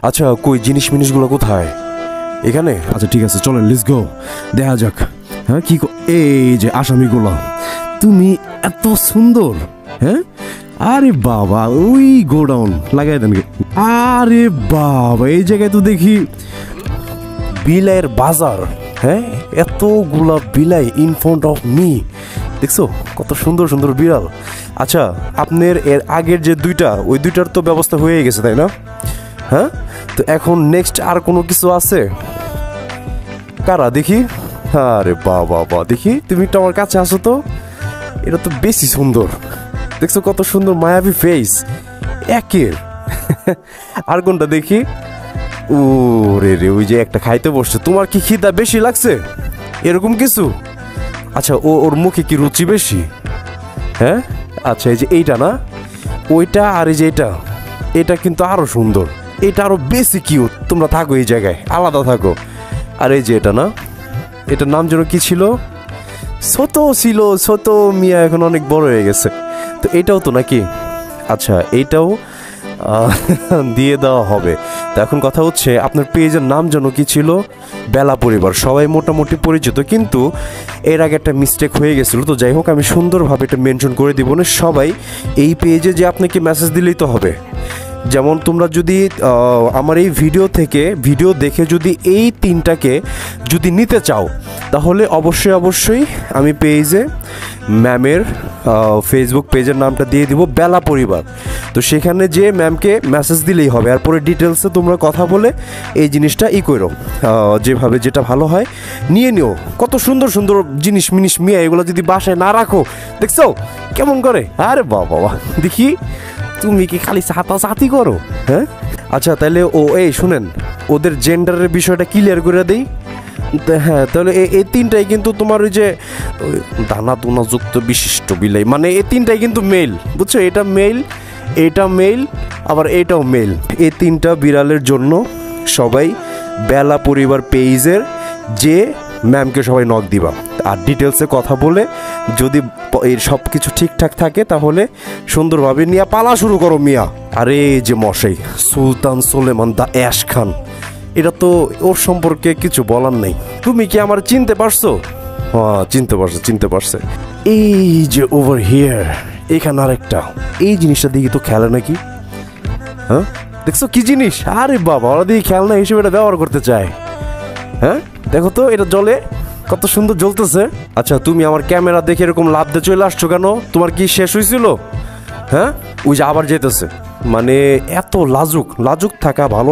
আচ্ছা কই জিনিসগুলো কোথায়? এখানে? আচ্ছা ঠিক আছে, চলেন লেটস গো, দেখা যাক। হ্যাঁ কি এই যে আসামিগুলো, তুমি এত সুন্দর। হ্যাঁ আরে বাবা, ওই গোডাউন লাগাই দেন। আরে বাবা, এই জায়গায় তো দেখি বিলাইয়ের বাজার। হ্যাঁ, এতগুলা বিলাই ইন ফ্রন্ট অফ মি, দেখছো কত সুন্দর সুন্দর বিড়াল। আচ্ছা আপনার এর আগের যে দুইটা, ওই দুইটার তো ব্যবস্থা হয়ে গেছে তাই না? হ্যাঁ, তো এখন নেক্সট আর কোনো কিছু আছে? কারা দেখি? আরে বাবা বা, দেখি তুমি একটু আমার কাছে আসো তো। এটা তো বেশি সুন্দর, দেখছো কত সুন্দর মায়াবী ফেস একের। আর কোনটা দেখি? ও রে রে, ওই যে একটা খাইতে বসছে। তোমার কি খিদা বেশি লাগছে এরকম কিছু? আচ্ছা ওর মুখে কি রুচি বেশি? হ্যাঁ আচ্ছা, এই যে এইটা না, ওইটা আর এই যে এটা কিন্তু আরো সুন্দর, এটা আরো বেশি কিউট। তোমরা থাকো এই জায়গায়, আলাদা থাকো। আর এই যে এটা না, এটার নাম যেন কি ছিল? ছোট ছিল, ছোট মিয়া এখন অনেক বড় হয়ে গেছে। তো এটাও তো নাকি? আচ্ছা এইটাও দিয়ে দেওয়া হবে। তো এখন কথা হচ্ছে আপনার পেজের নাম যেন কি ছিল? বেলা পরিবার। সবাই মোটামুটি পরিচিত, কিন্তু এর আগে একটা মিস্টেক হয়ে গেছিলো। তো যাই হোক, আমি সুন্দরভাবে এটা মেনশন করে দিব না। সবাই এই পেজে যে আপনাকে মেসেজ দিলেই তো হবে। যেমন তোমরা যদি আমার এই ভিডিও দেখে যদি এই তিনটাকে যদি নিতে চাও, তাহলে অবশ্যই আমি পেজে ম্যামের ফেসবুক পেজের নামটা দিয়ে দিব, বেলা পরিবার। তো সেখানে যে ম্যামকে মেসেজ দিলেই হবে। আর পরে ডিটেলসে তোমরা কথা বলে এই জিনিসটা করো, যেভাবে যেটা ভালো হয় নিয়ে নিও। কত সুন্দর সুন্দর জিনিস মিয়া, এগুলো যদি বাসায় না রাখো, দেখছো কেমন করে? আরে বাবা, দেখি তুমি কি খালি সাথী করো? হ্যাঁ আচ্ছা, তাহলে এই শুনেন, ওদের জেন্ডারের বিষয়টা ক্লিয়ার করে দেই। হ্যাঁ, তাহলে এই তিনটাই কিন্তু তোমার ওই যে দানা দুনাযুক্ত বিশিষ্ট বিলাই, মানে এই তিনটাই কিন্তু মেল, বুঝছো? এটা মেল, আবার এটাও মেল। এই তিনটা বিড়ালের জন্য সবাই বেলা পরিবার পেজের যে ম্যামকে সবাই নক দিবা। আর ডিটেলসে কথা বলে যদি এর সব কিছু ঠিকঠাক থাকে, তাহলে সুন্দরভাবে নিয়ে পালা শুরু করো মিয়া। আরে যে মশাই, সুলতান সুলেমান দা অ্যাশ খান, এটা তো ওর সম্পর্কে কিছু বলার নেই। তুমি কি আমার চিনতে পারছো? হ্যাঁ চিনতে পারছে। এই যে ওভার হিয়ার, এখানে আরেকটা, এই জিনিসটা দিকে তো খেলে নাকি? হ্যাঁ দেখছো কি জিনিস? আরে বাবা, ওরা দিয়ে খেলনা হিসেবে এটা ব্যবহার করতে চায়। হ্যাঁ দেখো তো, এটা জলে কত সুন্দর জ্বলতেছে। আচ্ছা তুমি আমার ক্যামেরা দেখে এরকম লাভ দিয়ে চলে আসছো কেন? তোমার কি শেষ হয়েছিল? হ্যাঁ ওই যে আবার যেতেছে, মানে এত লাজুক থাকা ভালো।